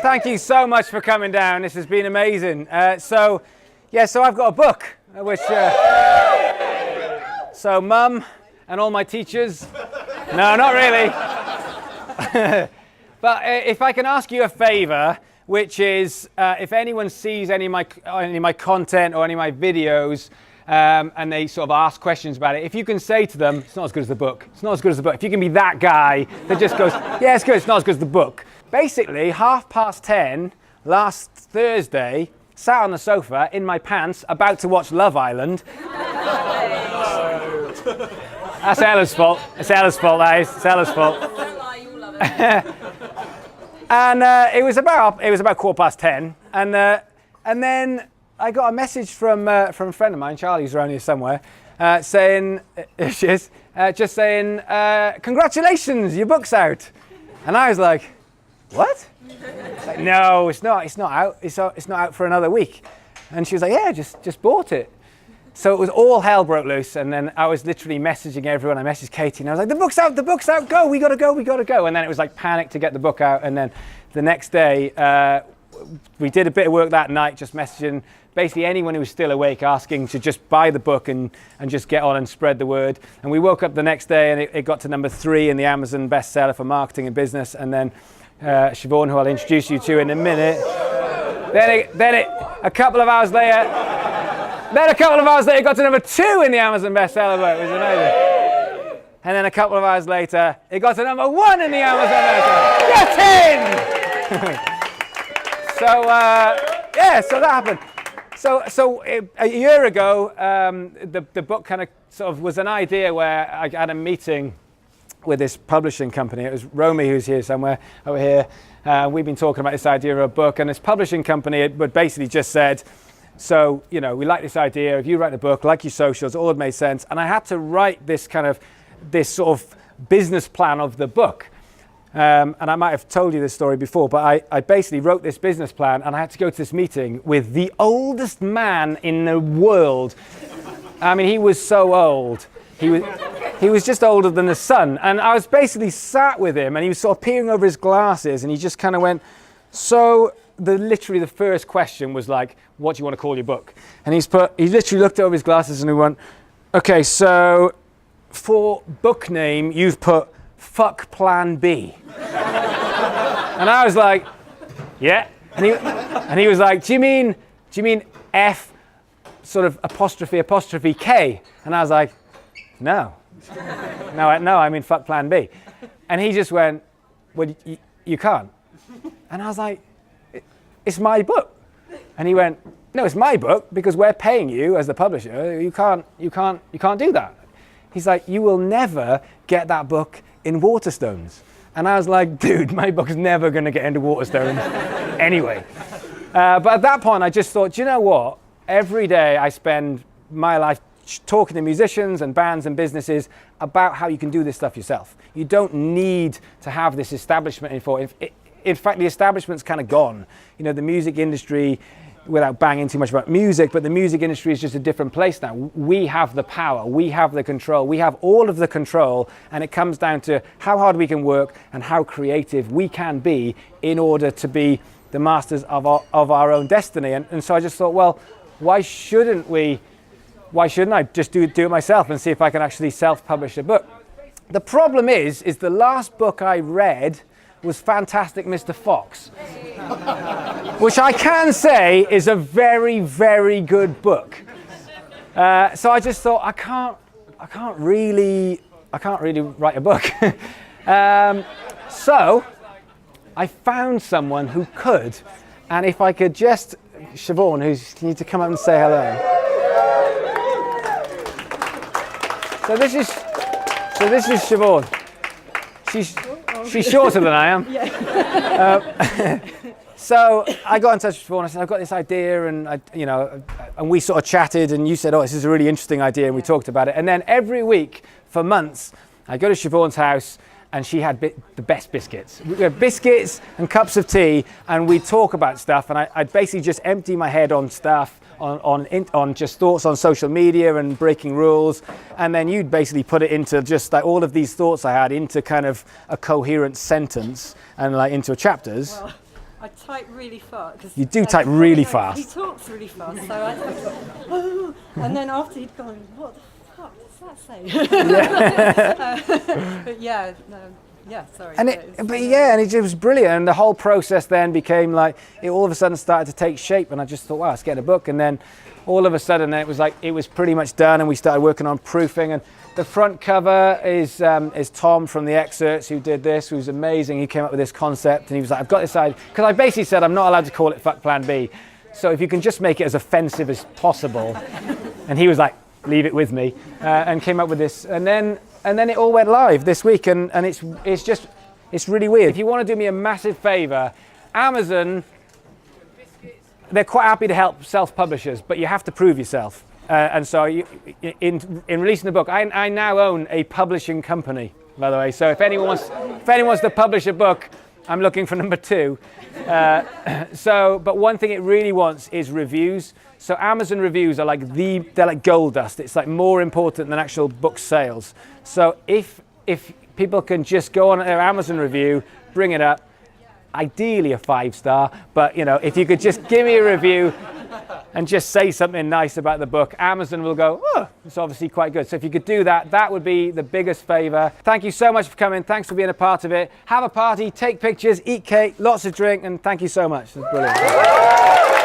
thank you so much for coming down. This has been amazing. So I've got a book, which, so Mum and all my teachers, no, not really. But if I can ask you a favour, which is if anyone sees any of my content or any of my videos, and they sort of ask questions about it, if you can say to them, it's not as good as the book, it's not as good as the book. If you can be that guy that just goes, yeah, it's good, it's not as good as the book. Basically, 10:30 last Thursday, sat on the sofa in my pants, about to watch Love Island. That's Ella's fault. It's Ella's fault, that is. It's Ella's fault. Don't lie, you'll love it. And it was about 10:15, and then I got a message from a friend of mine, Charlie's around here somewhere, saying, congratulations, your book's out. And I was like, what? Like, no, it's not out. It's not out for another week. And she was like, yeah, just bought it. So it was all hell broke loose, and then I was literally messaging everyone. I messaged Katie, and I was like, the book's out, go, we gotta go. And then it was like panic to get the book out, and then the next day, we did a bit of work that night, just messaging basically anyone who was still awake, asking to just buy the book and just get on and spread the word. And we woke up the next day, and it got to number 3 in the Amazon bestseller for marketing and business, and then Siobhan, who I'll introduce you to in a minute. A couple of hours later, it got to number 2 in the Amazon bestseller book, which was amazing. And then a couple of hours later, it got to number 1 in the Amazon bestseller. Get in! So that happened. So a year ago, the book kind of sort of was an idea where I had a meeting with this publishing company. It was Romy, who's here somewhere over here. We've been talking about this idea of a book, and this publishing company had basically just said, so, we like this idea. If you write the book, like your socials, all had made sense. And I had to write this sort of business plan of the book. And I might have told you this story before, but I basically wrote this business plan, and I had to go to this meeting with the oldest man in the world. I mean, he was so old. He was just older than the sun. And I was basically sat with him, and he was sort of peering over his glasses, and he just kind of went, so literally the first question was like, what do you want to call your book? And he literally looked over his glasses and he went, okay, so for book name, you've put Fuck Plan B. And I was like, yeah. And he was like, do you mean F sort of apostrophe K? And I was like, no, I mean Fuck Plan B. And he just went, well, you can't. And I was like, it's my book. And he went, no, it's my book because we're paying you as the publisher. You can't do that. He's like, you will never get that book in Waterstones. And I was like, dude, my book's never going to get into Waterstones anyway. But at that point, I just thought, you know what? Every day I spend my life talking to musicians and bands and businesses about how you can do this stuff yourself. You don't need to have this establishment info. In fact, the establishment's kind of gone. The music industry, without banging too much about music, but the music industry is just a different place now. We have the power, we have the control, we have all of the control, and it comes down to how hard we can work and how creative we can be in order to be the masters of our own destiny. And so I just thought, well, why shouldn't I just do it myself and see if I can actually self-publish a book? The problem is the last book I read was Fantastic Mr. Fox, which I can say is a very, very good book. So I just thought I can't really write a book. So I found someone who could, and if I could just, Siobhan, you need to come up and say hello. So this is Siobhan. She's shorter than I am. So I got in touch with Siobhan. I said, I've got this idea, and and we sort of chatted, and you said, oh, this is a really interesting idea, and we talked about it. And then every week for months, I go to Siobhan's house, and she had the best biscuits. We had biscuits and cups of tea, and we'd talk about stuff, and I'd basically just empty my head on stuff, on just thoughts on social media and breaking rules, and then you'd basically put it into just like all of these thoughts I had into kind of a coherent sentence and like into chapters. I type really fast. You do type really fast. He talks really fast, so I type, and then after he'd gone, what the fuck does that say? But yeah, yeah, sorry. And it was brilliant. And the whole process then became like, it all of a sudden started to take shape. And I just thought, wow, let's get a book. And then all of a sudden it was like, it was pretty much done. And we started working on proofing. And the front cover is Tom from the Excerpts who did this, who's amazing. He came up with this concept and he was like, I've got this idea. Because I basically said, I'm not allowed to call it Fuck Plan B. So if you can just make it as offensive as possible. And he was like, leave it with me, and came up with this. And then it all went live this week. And it's really weird. If you want to do me a massive favor, Amazon, they're quite happy to help self-publishers, but you have to prove yourself. And so in releasing the book, I now own a publishing company, by the way. So if anyone wants to publish a book, I'm looking for number 2. But one thing it really wants is reviews. So Amazon reviews are like they're like gold dust. It's like more important than actual book sales. So if people can just go on their Amazon review, bring it up, ideally a 5-star, but if you could just give me a review and just say something nice about the book, Amazon will go, oh, it's obviously quite good. So if you could do that, that would be the biggest favor. Thank you so much for coming. Thanks for being a part of it. Have a party, take pictures, eat cake, lots of drink, and thank you so much. It's brilliant.